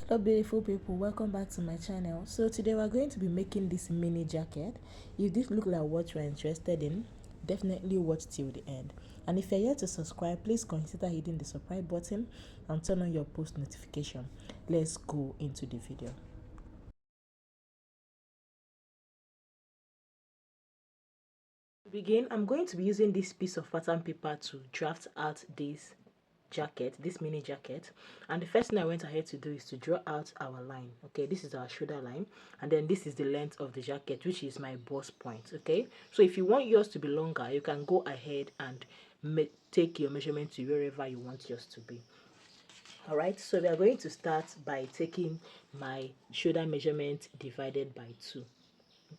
Hello beautiful people, welcome back to my channel. So today we're going to be making this mini jacket. If this look like what you're interested in, definitely watch till the end. And if you're yet to subscribe, please consider hitting the subscribe button and turn on your post notification. Let's go into the video. To begin, I'm going to be using this piece of pattern paper to draft out this mini jacket. And the first thing I went ahead to do is to draw out our line. Okay, this is our shoulder line, and then this is the length of the jacket, which is my bust point. Okay, so if you want yours to be longer, you can go ahead and take your measurement to wherever you want yours to be. All right, so we are going to start by taking my shoulder measurement divided by 2.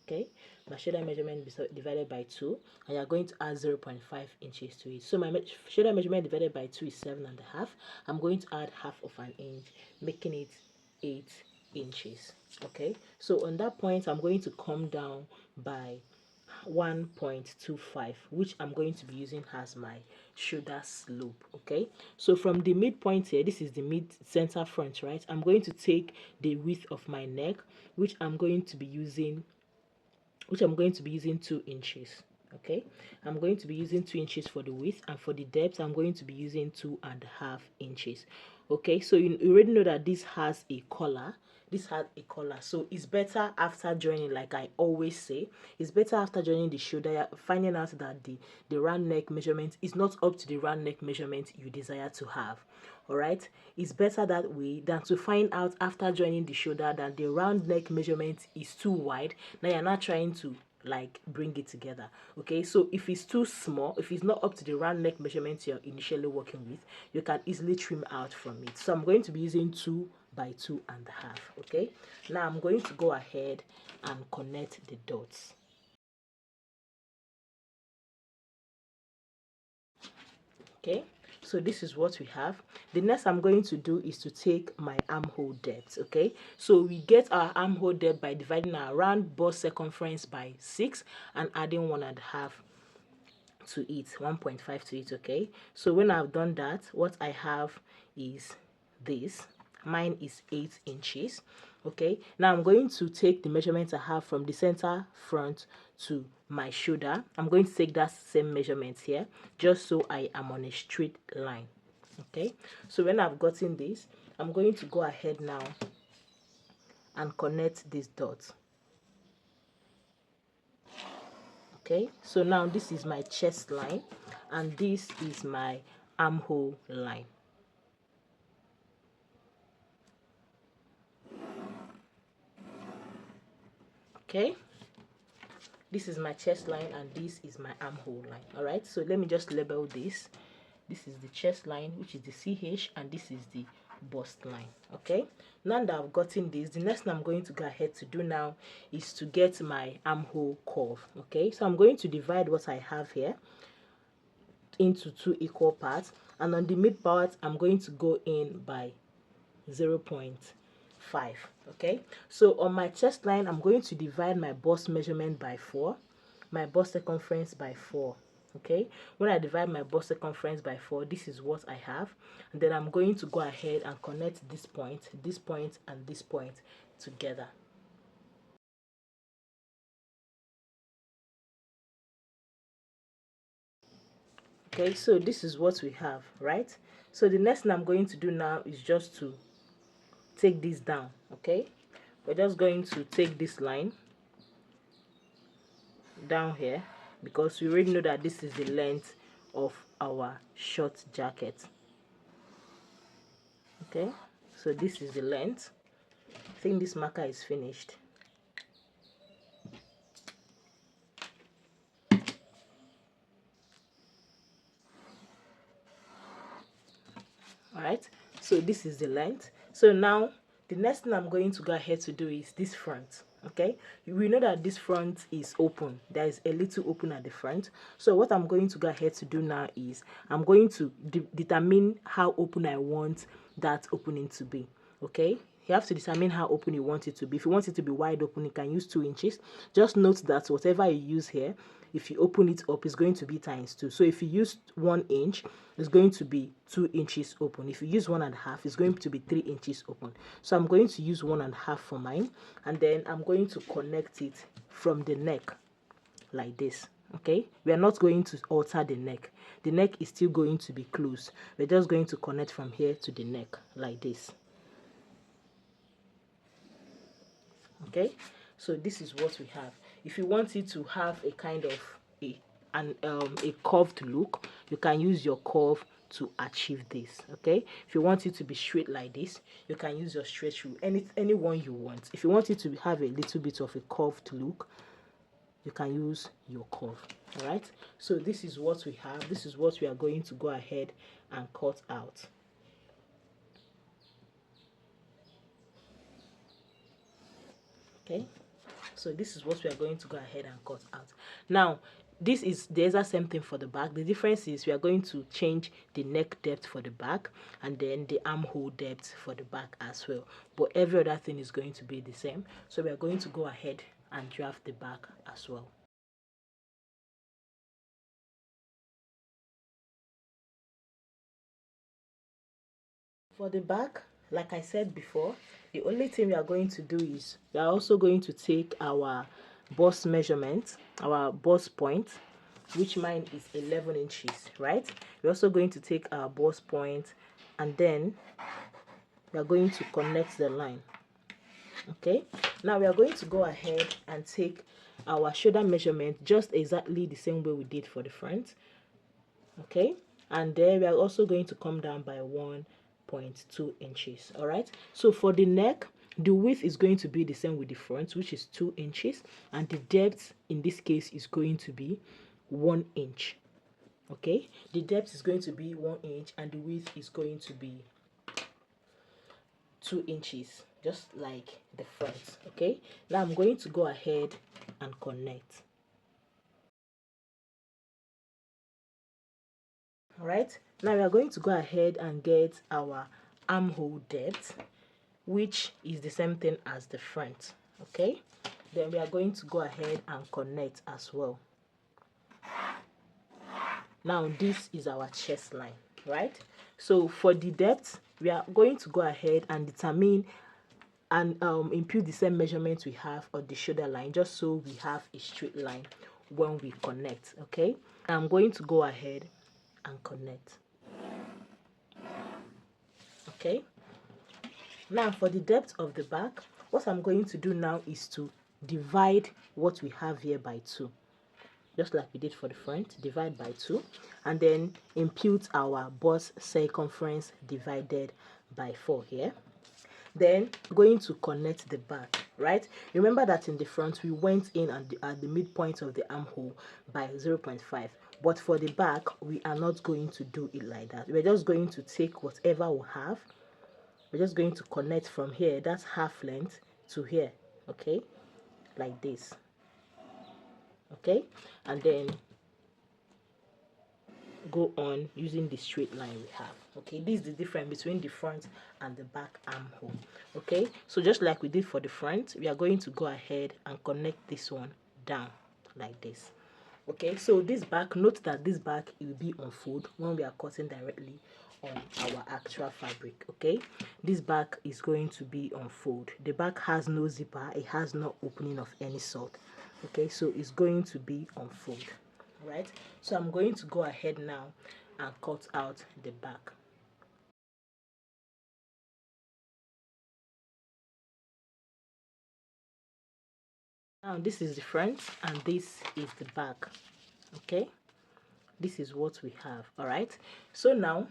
Okay, my shoulder measurement divided by 2, and you're going to add 0.5 inches to it. So my shoulder measurement divided by 2 is 7.5. I'm going to add half of an inch, making it 8 inches. Okay, so on that point I'm going to come down by 1.25, which I'm going to be using as my shoulder slope. Okay, so from the midpoint here, this is the mid center front, right? I'm going to take the width of my neck, which I'm going to be using 2 inches. Okay, I'm going to be using 2 inches for the width, and for the depth I'm going to be using 2.5 inches. Okay, so you already know that this has a collar. So it's better after joining, like I always say, it's better after joining the shoulder, finding out that the round neck measurement is not up to the round neck measurement you desire to have. All right, it's better that way than to find out after joining the shoulder that the round neck measurement is too wide. Now you're not trying to like bring it together. Okay, so if it's too small, if it's not up to the round neck measurement you're initially working with, you can easily trim out from it. So I'm going to be using 2 by 2.5. Okay, now I'm going to go ahead and connect the dots. Okay, so this is what we have. The next I'm going to do is to take my armhole depth. Okay, so we get our armhole depth by dividing our round bust circumference by 6 and adding 1.5 to it, 1.5 to it. Okay, so when I've done that, what I have is this. Mine is 8 inches. Okay, now I'm going to take the measurement I have from the center front to my shoulder. I'm going to take that same measurement here, just so I am on a straight line. Okay, so when I've gotten this, I'm going to go ahead now and connect these dots. Okay, so now this is my chest line and this is my armhole line. Okay, this is my chest line and this is my armhole line. All right, so let me just label this. This is the chest line, which is the CH, and this is the bust line. Okay, now that I've gotten this, the next thing I'm going to go ahead to do now is to get my armhole curve. Okay, so I'm going to divide what I have here into 2 equal parts, and on the mid part I'm going to go in by 0.5. Okay, so on my chest line I'm going to divide my bust measurement by 4, my bust circumference by 4. Okay, when I divide my bust circumference by 4, this is what I have, and then I'm going to go ahead and connect this point, and this point together. Okay, so this is what we have, right? So the next thing I'm going to do now is just to take this down. Okay, we're just going to take this line down here because we already know that this is the length of our short jacket. Okay, so this is the length. I think this marker is finished. All right, so this is the length. So now the next thing I'm going to go ahead to do is this front. Okay, we know that this front is open. There is a little open at the front. So what I'm going to go ahead to do now is I'm going to determine how open I want that opening to be. Okay, you have to determine how open you want it to be. If you want it to be wide open, you can use 2 inches. Just note that whatever you use here, if you open it up, it's going to be ×2. So if you use 1 inch, it's going to be 2 inches open. If you use 1.5, it's going to be 3 inches open. So I'm going to use 1.5 for mine, and then I'm going to connect it from the neck like this. Okay, we are not going to alter the neck. The neck is still going to be closed. We're just going to connect from here to the neck like this. Okay, so this is what we have. If you want it to have a kind of a curved look, you can use your curve to achieve this. Okay, if you want it to be straight like this, you can use your straight rule, any one you want. If you want it to have a little bit of a curved look, you can use your curve. All right, so this is what we have. This is what we are going to go ahead and cut out. Okay, so this is what we are going to go ahead and cut out. Now this is the exact same thing for the back. The difference is we are going to change the neck depth for the back and then the armhole depth for the back as well, but every other thing is going to be the same. So we are going to go ahead and draft the back as well. For the back, like I said before, the only thing we are going to do is we are also going to take our bust measurement, our bust point, which mine is 11 inches, right? We're also going to take our bust point, and then we are going to connect the line. Okay, now we are going to go ahead and take our shoulder measurement just exactly the same way we did for the front. Okay, and then we are also going to come down by 1.2 inches. All right, so for the neck, the width is going to be the same with the front, which is 2 inches, and the depth in this case is going to be 1 inch. Okay, the depth is going to be 1 inch and the width is going to be 2 inches, just like the front. Okay, now I'm going to go ahead and connect. All right, now we are going to go ahead and get our armhole depth, which is the same thing as the front. Okay, then we are going to go ahead and connect as well. Now this is our chest line, right? So for the depth, we are going to go ahead and determine and impute the same measurements we have on the shoulder line, just so we have a straight line when we connect. Okay, I'm going to go ahead and connect. Okay, now for the depth of the back, what I'm going to do now is to divide what we have here by 2, just like we did for the front. Divide by 2 and then impute our bust circumference divided by 4 here. Then going to connect the back, right? Remember that in the front we went in at the midpoint of the armhole by 0.5, but for the back we are not going to do it like that. We're just going to take whatever we have, we're just going to connect from here, that's half length, to here. Okay, like this. Okay, and then go on using the straight line we have. Okay, this is the difference between the front and the back armhole. Okay, so just like we did for the front, we are going to go ahead and connect this one down like this. Okay, so this back, note that this back will be on fold when we are cutting directly on our actual fabric. Okay, this back is going to be on fold. The back has no zipper, it has no opening of any sort. Okay, so it's going to be on fold. Right, so I'm going to go ahead now and cut out the back. Now this is the front and this is the back. Okay, this is what we have. All right, so now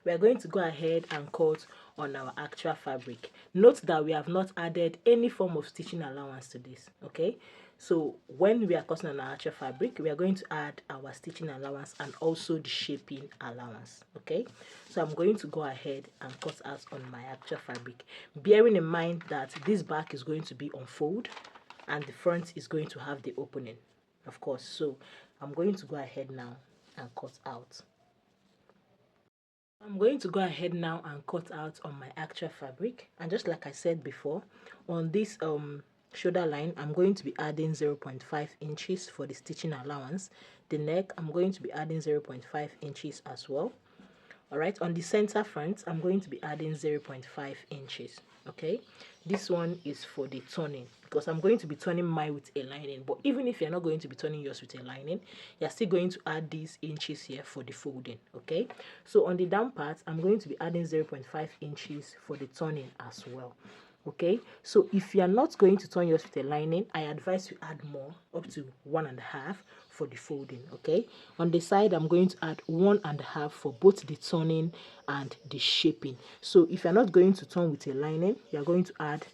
we are going to go ahead and cut on our actual fabric. Note that we have not added any form of stitching allowance to this. Okay, so when we are cutting on our actual fabric, we are going to add our stitching allowance and also the shaping allowance. Okay, so I'm going to go ahead and cut out on my actual fabric, bearing in mind that this back is going to be on fold and the front is going to have the opening, of course. So I'm going to go ahead now and cut out. I'm going to go ahead now and cut out on my actual fabric, and just like I said before, on this shoulder line I'm going to be adding 0.5 inches for the stitching allowance. The neck I'm going to be adding 0.5 inches as well. All right, on the center front I'm going to be adding 0.5 inches. Okay, this one is for the turning, because I'm going to be turning mine with a lining, but even if you're not going to be turning yours with a lining, you're still going to add these inches here for the folding. Okay, so on the down part I'm going to be adding 0.5 inches for the turning as well. Okay, so if you are not going to turn yours with a lining, I advise you add more, up to 1.5 for the folding. Okay, on the side I'm going to add 1.5 for both the turning and the shaping. So if you're not going to turn with a lining, you're going to add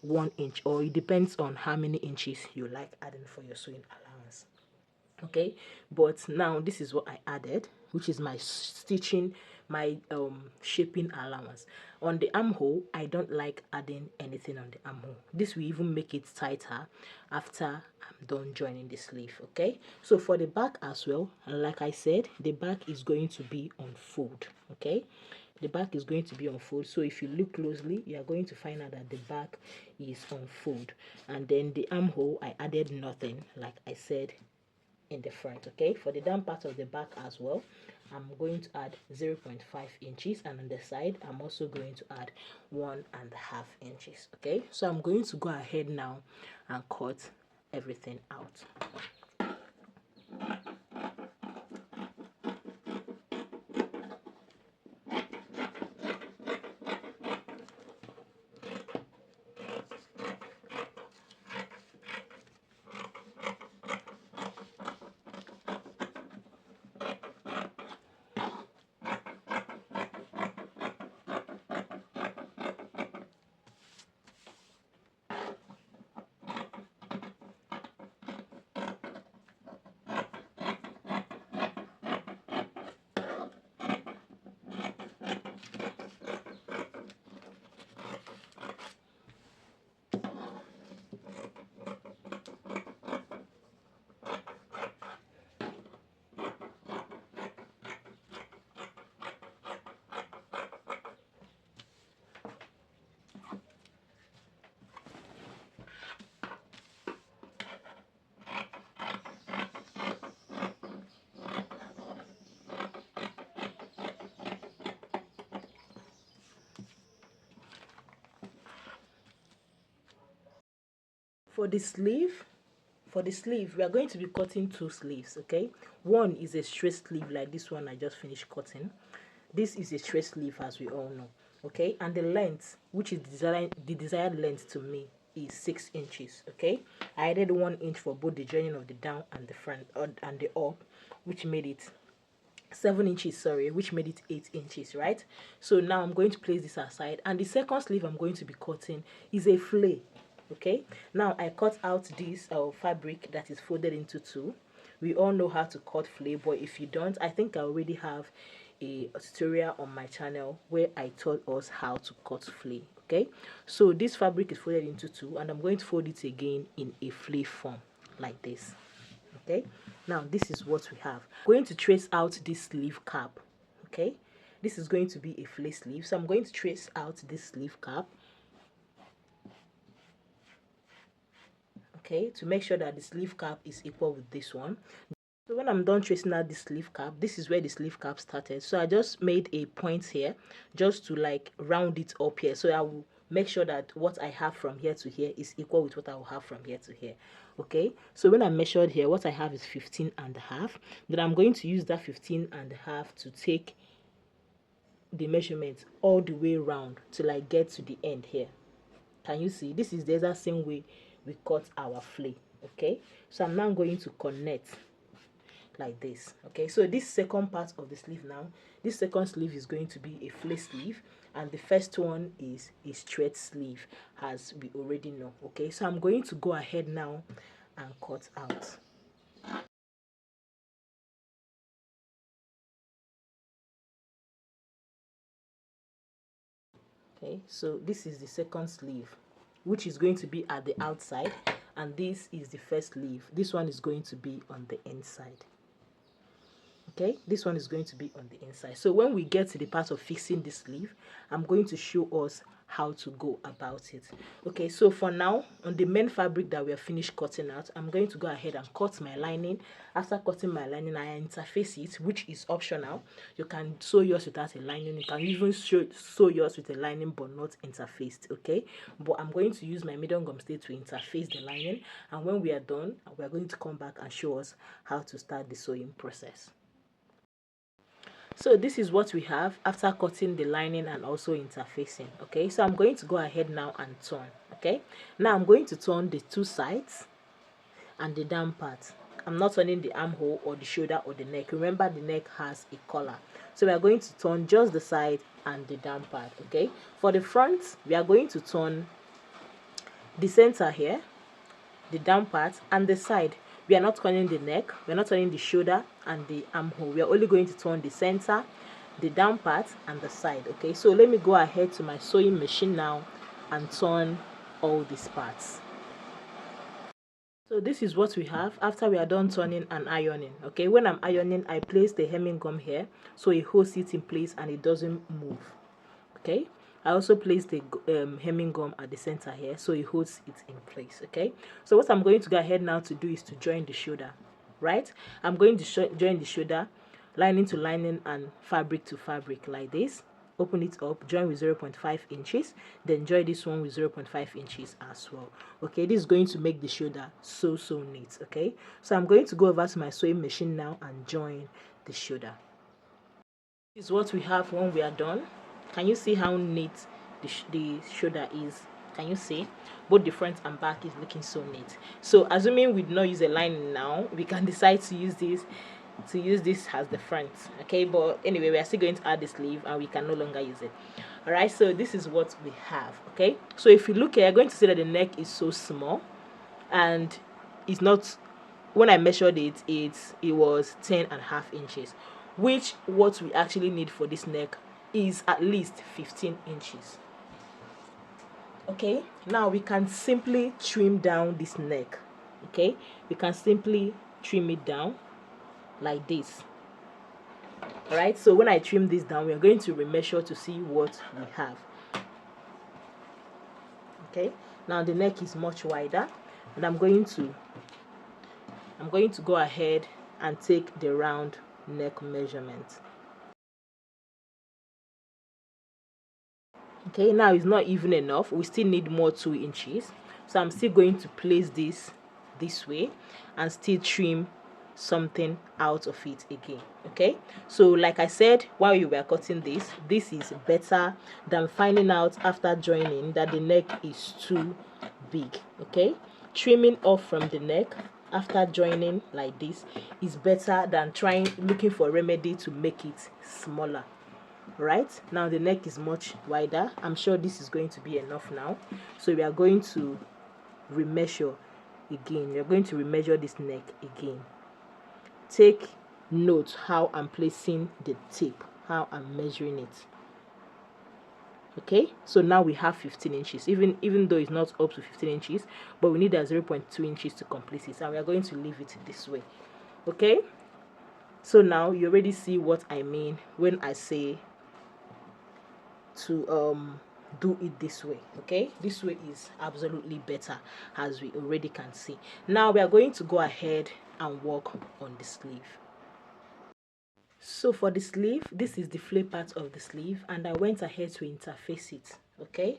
1 inch, or it depends on how many inches you like adding for your sewing allowance. Okay, but now this is what I added, which is my stitching, my shaping allowance. On the armhole I don't like adding anything on the armhole. This will even make it tighter after I'm done joining the sleeve. Okay, so for the back as well, like I said, the back is going to be on fold. Okay, the back is going to be on fold, so if you look closely you are going to find out that the back is on fold. And then the armhole I added nothing, like I said, in the front. Okay, for the down part of the back as well, I'm going to add 0.5 inches, and on the side I'm also going to add 1.5 inches. Okay, so I'm going to go ahead now and cut everything out. For the sleeve, we are going to be cutting two sleeves. Okay, one is a straight sleeve like this one I just finished cutting. This is a straight sleeve, as we all know. Okay, and the length, which is the desired length to me, is 6 inches. Okay, I added 1 inch for both the joining of the down and the front and the up, which made it 7 inches, sorry, which made it 8 inches, right? So now I'm going to place this aside, and the second sleeve I'm going to be cutting is a flay. Okay, now I cut out this fabric that is folded into two. We all know how to cut flay, but if you don't, I think I already have a tutorial on my channel where I taught us how to cut flay. Okay, so this fabric is folded into two, and I'm going to fold it again in a flay form like this. Okay, now this is what we have. I'm going to trace out this sleeve cap. Okay, this is going to be a flay sleeve, so I'm going to trace out this sleeve cap. Okay, to make sure that the sleeve cap is equal with this one. So when I'm done tracing out the sleeve cap, this is where the sleeve cap started. So I just made a point here just to like round it up here. So I will make sure that what I have from here to here is equal with what I will have from here to here. Okay, so when I measured here, what I have is 15.5. Then I'm going to use that 15.5 to take the measurement all the way around till I get to the end here. Can you see? This is the exact same way we cut our flay. Okay, so I'm now going to connect like this. Okay, so this second part of the sleeve now, this second sleeve is going to be a flay sleeve, and the first one is a straight sleeve, as we already know. Okay, so I'm going to go ahead now and cut out. Okay, so this is the second sleeve, which is going to be at the outside, and this is the first sleeve. This one is going to be on the inside. Okay, this one is going to be on the inside. So when we get to the part of fixing the sleeve, I'm going to show us how to go about it. Okay, so for now, on the main fabric that we are finished cutting out, I'm going to go ahead and cut my lining. After cutting my lining, I interface it, which is optional. You can sew yours without a lining. You can even sew yours with a lining but not interfaced. Okay, but I'm going to use my medium gum stay to interface the lining, and when we are done, we are going to come back and show us how to start the sewing process. So this is what we have after cutting the lining and also interfacing. Okay, so I'm going to go ahead now and turn. Okay, now I'm going to turn the two sides and the down part. I'm not turning the armhole or the shoulder or the neck. Remember, the neck has a collar, so we are going to turn just the side and the down part. Okay, for the front, we are going to turn the center here, the down part, and the side. We are not turning the neck, we are not turning the shoulder and the armhole. We are only going to turn the center, the down part, and the side. Okay, so let me go ahead to my sewing machine now and turn all these parts. So this is what we have after we are done turning and ironing. Okay, when I'm ironing, I place the hemming gum here so it holds it in place and it doesn't move. Okay, I also place the hemming gum at the center here so it holds it in place. Okay, so what I'm going to go ahead now to do is to join the shoulder. Right, I'm going to join the shoulder, lining to lining and fabric to fabric like this. Open it up, join with 0.5 inches, then join this one with 0.5 inches as well. Okay, this is going to make the shoulder so neat. Okay, so I'm going to go over to my sewing machine now and join the shoulder. This is what we have when we are done. Can you see how neat the shoulder is? Can you see both the front and back is looking so neat? So assuming we do not use a lining now, we can decide to use this as the front. Okay, but anyway, we are still going to add the sleeve and we can no longer use it. All right, so this is what we have. Okay, so if you look here, you're going to see that the neck is so small and it's not, when I measured it, it was 10.5 inches, which what we actually need for this neck is at least 15 inches. Okay, now we can simply trim down this neck. Okay, we can simply trim it down like this. All right, so when I trim this down, we are going to remeasure to see what we have. Okay, now the neck is much wider, and I'm going to go ahead and take the round neck measurement. Okay, now it's not even enough, we still need more 2 inches, so I'm still going to place this way and still trim something out of it again. Okay, so like I said while you were cutting this is better than finding out after joining that the neck is too big. Okay, trimming off from the neck after joining like this is better than looking for a remedy to make it smaller. Right, now the neck is much wider. I'm sure this is going to be enough now, so we are going to remeasure again. We're going to remeasure this neck again. Take note how I'm placing the tape, how I'm measuring it. Okay, so now we have 15 inches, even though it's not up to 15 inches, but we need a 0.2 inches to complete it, and we are going to leave it this way. Okay, so now you already see what I mean when I say to do it this way. Okay, this way is absolutely better, as we already can see. Now we are going to go ahead and work on the sleeve. So for the sleeve, this is the flare part of the sleeve, and I went ahead to interface it. Okay,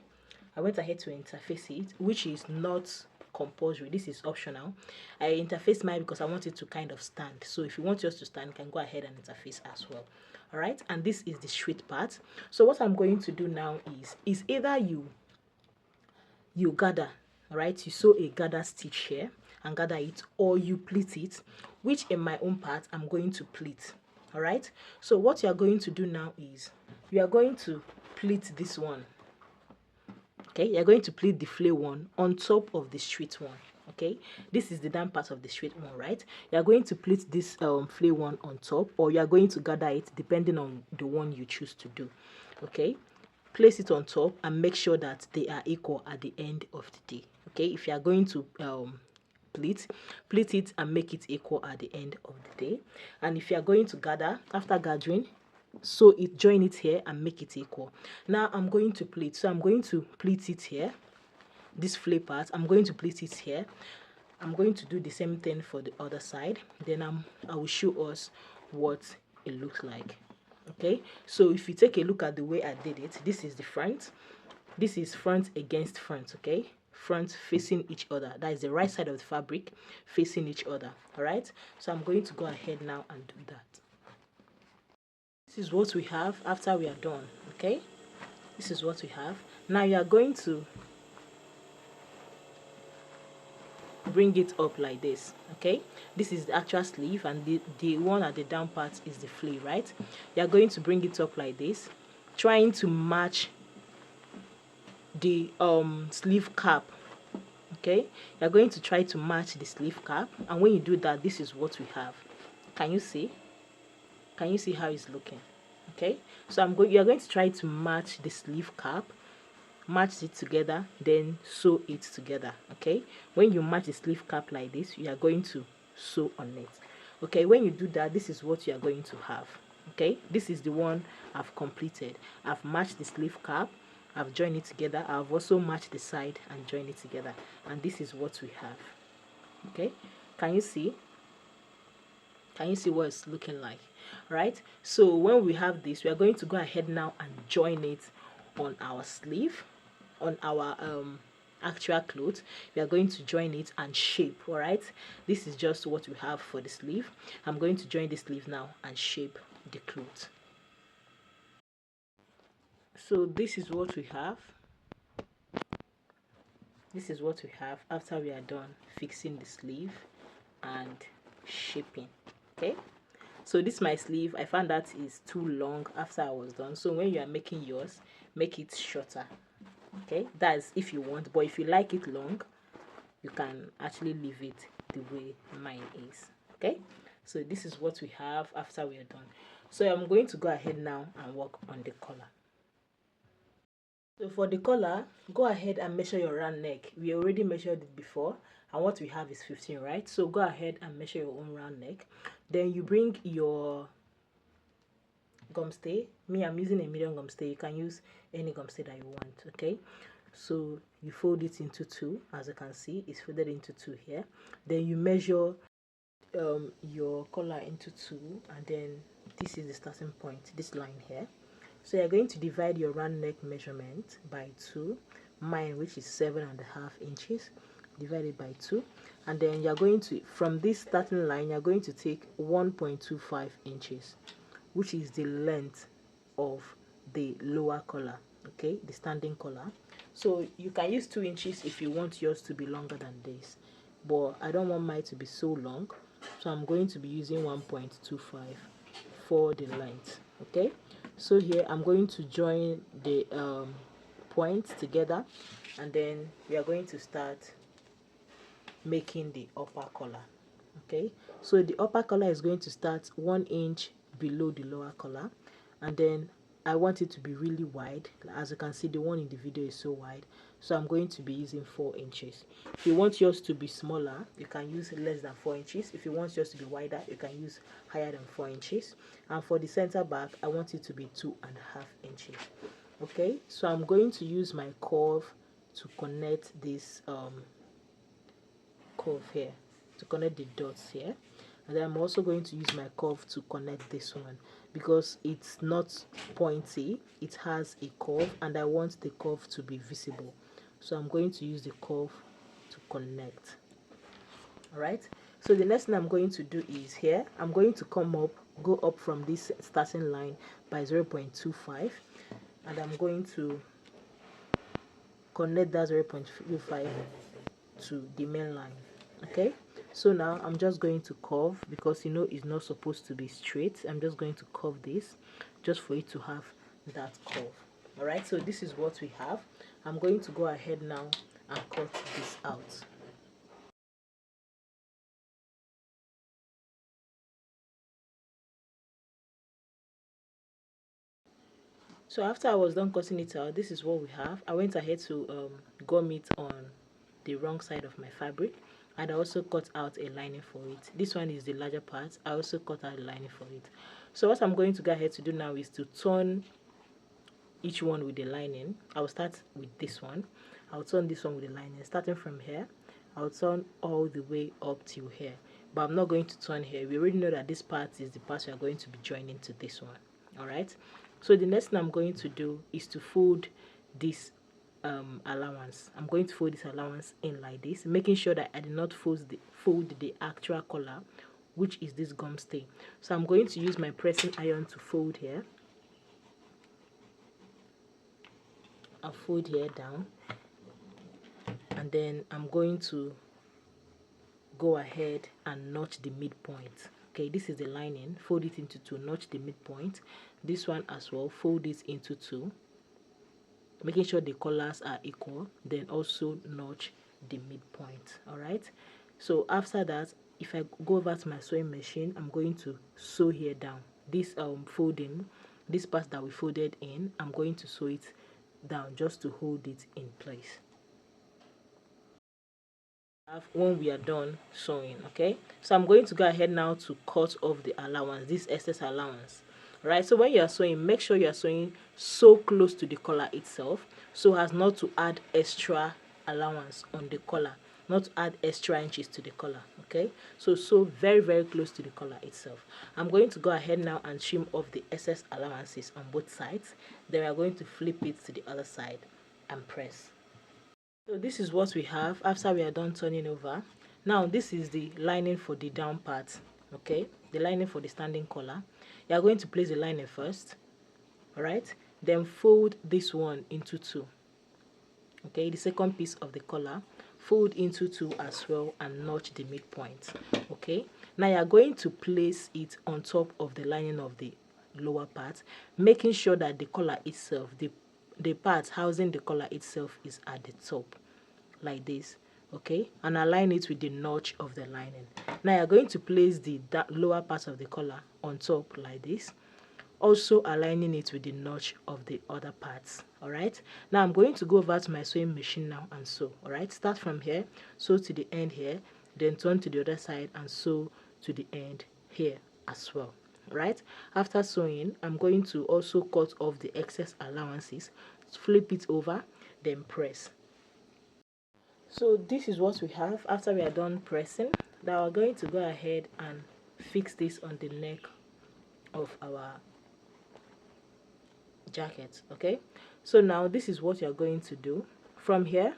I went ahead to interface it, which is not compulsory, this is optional. I interface mine because I want it to kind of stand, so if you want yours to stand, you can go ahead and interface as well. All right, and this is the straight part. So what I'm going to do now is either you gather, all right, you sew a gather stitch here and gather it, or you pleat it, which in my own part I'm going to pleat. All right, so what you are going to do now is you are going to pleat this one. Okay, you're going to pleat the flare one on top of the straight one. Okay, this is the down part of the straight one, right? You're going to pleat this flare one on top, or you're going to gather it depending on the one you choose to do. Okay, place it on top and make sure that they are equal at the end of the day. Okay, if you are going to pleat it and make it equal at the end of the day. And if you are going to gather, after gathering, sew it, join it here and make it equal. Now I'm going to pleat, so I'm going to pleat it here, this flay part, I'm going to pleat it here. I'm going to do the same thing for the other side, then I will show us what it looks like. Okay, so if you take a look at the way I did it, this is the front, this is front against front. Okay, front facing each other, that is the right side of the fabric facing each other. All right, so I'm going to go ahead now and do that. This is what we have after we are done. Okay, this is what we have. Now you are going to bring it up like this. Okay, this is the actual sleeve, and the one at the down part is the flay, right? You are going to bring it up like this, trying to match the sleeve cap. Okay, you're going to try to match the sleeve cap, and when you do that, this is what we have. Can you see how it's looking? Okay, so you're going to try to match the sleeve cap, match it together, then sew it together. Okay, when you match the sleeve cap like this, you are going to sew on it. Okay, when you do that, this is what you are going to have. Okay, this is the one I've completed. I've matched the sleeve cap, I've joined it together, I've also matched the side and joined it together, and this is what we have. Okay, can you see what it's looking like? Right, so when we have this, we are going to go ahead now and join it on our sleeve, on our actual clothes. We are going to join it and shape. All right, this is just what we have for the sleeve. I'm going to join the sleeve now and shape the clothes. So this is what we have. This is what we have after we are done fixing the sleeve and shaping. Okay, so this is my sleeve. I found that is too long after I was done, so when you are making yours, make it shorter. Okay, that's if you want, but if you like it long, you can actually leave it the way mine is. Okay, so this is what we have after we are done. So I'm going to go ahead now and work on the collar. So for the collar, go ahead and measure your round neck. We already measured it before, and what we have is 15, right? So go ahead and measure your own round neck. Then you bring your gum stay. Me, I'm using a medium gum stay. You can use any gum stay that you want. Okay, so you fold it into two. As you can see, it's folded into two here. Then you measure your collar into two, and then this is the starting point, this line here. So you're going to divide your round neck measurement by 2, mine which is 7.5 inches, divided by 2, and then you're going to, from this starting line, you're going to take 1.25 inches, which is the length of the lower collar. Okay, the standing collar. So you can use 2 inches if you want yours to be longer than this, but I don't want mine to be so long, so I'm going to be using 1.25 for the length. Okay, so here I'm going to join the points together, and then we are going to start making the upper collar. Okay, so the upper collar is going to start 1 inch below the lower collar, and then I want it to be really wide. As you can see, the one in the video is so wide, so I'm going to be using 4 inches. If you want yours to be smaller, you can use less than 4 inches. If you want yours to be wider, you can use higher than 4 inches. And for the center back, I want it to be 2.5 inches. Okay, so I'm going to use my curve to connect this curve here, to connect the dots here, and then I'm also going to use my curve to connect this one, because it's not pointy, it has a curve, and I want the curve to be visible, so I'm going to use the curve to connect. All right, so the next thing I'm going to do is here I'm going to go up from this starting line by 0.25, and I'm going to connect that 0.25 to the main line. Okay, so now I'm just going to curve, because you know it's not supposed to be straight. I'm just going to curve this just for it to have that curve. All right, so this is what we have. I'm going to go ahead now and cut this out. So after I was done cutting it out, this is what we have. I went ahead to gum it on the wrong side of my fabric, and I also cut out a lining for it. This one is the larger part. I also cut out a lining for it. So what I'm going to go ahead to do now is to turn each one with the lining. I'll start with this one. I'll turn this one with the lining. Starting from here, I'll turn all the way up to here. But I'm not going to turn here. We already know that this part is the part we are going to be joining to this one. Alright? So the next thing I'm going to do is to fold this allowance. I'm going to fold this allowance in like this, making sure that I do not fold the actual collar, which is this gum stay. So I'm going to use my pressing iron to fold here. I'll fold here down, and then I'm going to go ahead and notch the midpoint. Okay, this is the lining. Fold it into two, notch the midpoint. This one as well, fold it into two, making sure the collars are equal, then also notch the midpoint. All right, so after that, if I go over to my sewing machine, I'm going to sew here down. This folding, this part that we folded in, I'm going to sew it down just to hold it in place when we are done sewing. Okay, so I'm going to go ahead now to cut off the allowance, this excess allowance. Right, so when you are sewing, make sure you are sewing so close to the collar itself so as not to add extra allowance on the collar, not to add extra inches to the collar. Okay, so sew very, very close to the collar itself. I'm going to go ahead now and trim off the excess allowances on both sides. Then we are going to flip it to the other side and press. So this is what we have after we are done turning over. Now this is the lining for the down part. Okay, the lining for the standing collar. You are going to place the lining first. All right, then fold this one into two. Okay, the second piece of the collar, fold into two as well and notch the midpoint. Okay, now you are going to place it on top of the lining of the lower part, making sure that the collar itself, the part housing the collar itself, is at the top like this. Okay, and align it with the notch of the lining. Now you're going to place the lower part of the collar on top like this, also aligning it with the notch of the other parts. All right, now I'm going to go over to my sewing machine now and sew. All right, start from here, sew to the end here, then turn to the other side and sew to the end here as well. Right, after sewing, I'm going to also cut off the excess allowances, flip it over, then press. So this is what we have after we are done pressing. Now we're going to go ahead and fix this on the neck of our jacket. Okay, so now this is what you're going to do. From here,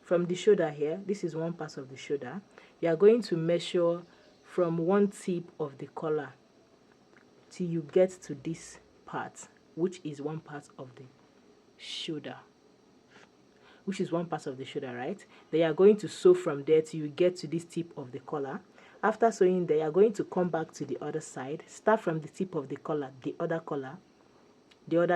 from the shoulder here, this is one part of the shoulder. You are going to measure from one tip of the collar till you get to this part, which is one part of the shoulder, right? Then you are going to sew from there till you get to this tip of the collar. After sewing there, you are going to come back to the other side, start from the tip of the collar, the other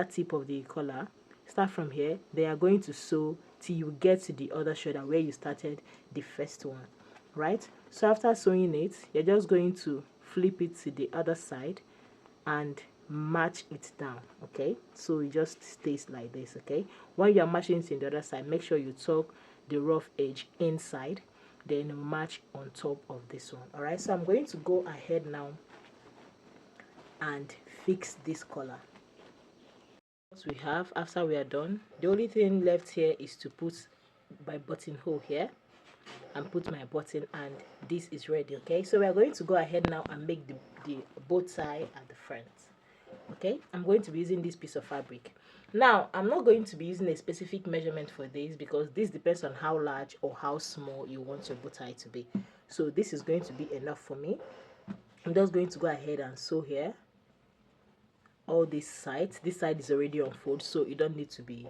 tip of the collar, start from here. They are going to sew till you get to the other shoulder where you started the first one, right? So after sewing it, you're just going to flip it to the other side and match it down. Okay, so it just stays like this. Okay, when you are matching it in the other side, make sure you tuck the rough edge inside, then match on top of this one. All right, so I'm going to go ahead now and fix this collar. What we have after we are done, the only thing left here is to put my buttonhole here and put my button, and this is ready. Okay, so we are going to go ahead now and make the bow tie at the front. Okay, I'm going to be using this piece of fabric. Now I'm not going to be using a specific measurement for this because this depends on how large or how small you want your bow tie to be. So this is going to be enough for me. I'm just going to go ahead and sew here all these sides. This side is already on fold, so it don't need to be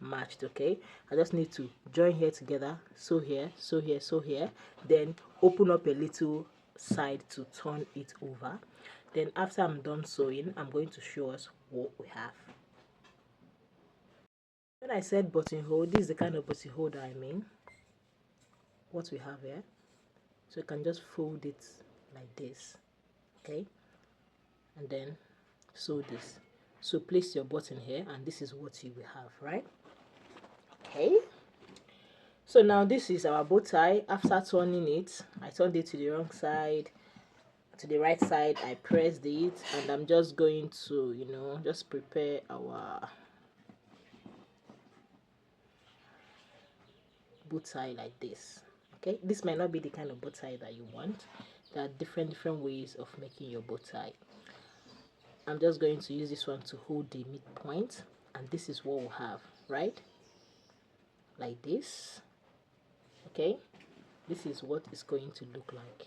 matched. Okay, I just need to join here together, sew here, sew here, sew here, then open up a little side to turn it over. Then after I'm done sewing, I'm going to show us what we have. When I said buttonhole, this is the kind of buttonhole that I mean. What we have here, so you can just fold it like this. Okay, and then sew this. So place your button here, and this is what you will have, right? Okay, So now this is our bow tie. After turning it, I turned it to the wrong side, to the right side. I pressed it, and I'm just going to, just prepare our bow tie like this. Okay, this might not be the kind of bow tie that you want. There are different ways of making your bow tie. I'm just going to use this one to hold the midpoint, and this is what we'll have, right? Like this. Okay, this is what it's going to look like.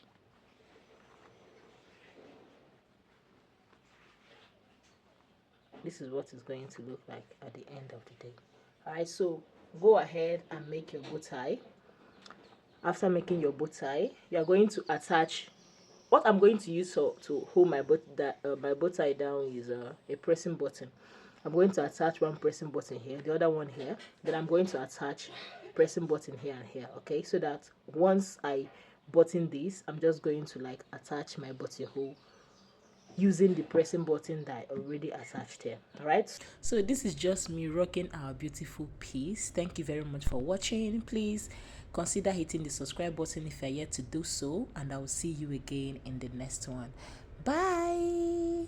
This is what it's going to look like at the end of the day. All right, so go ahead and make your bow tie. After making your bow tie, you are going to attach. What I'm going to use to hold my bow tie down is a pressing button. I'm going to attach one pressing button here, the other one here. Then I'm going to attach pressing button here and here. Okay, so that once I button this, I'm just going to like attach my buttonhole using the pressing button that I already attached here. All right, so this is just me rocking our beautiful piece. Thank you very much for watching. Please consider hitting the subscribe button if you're yet to do so, and I will see you again in the next one. Bye.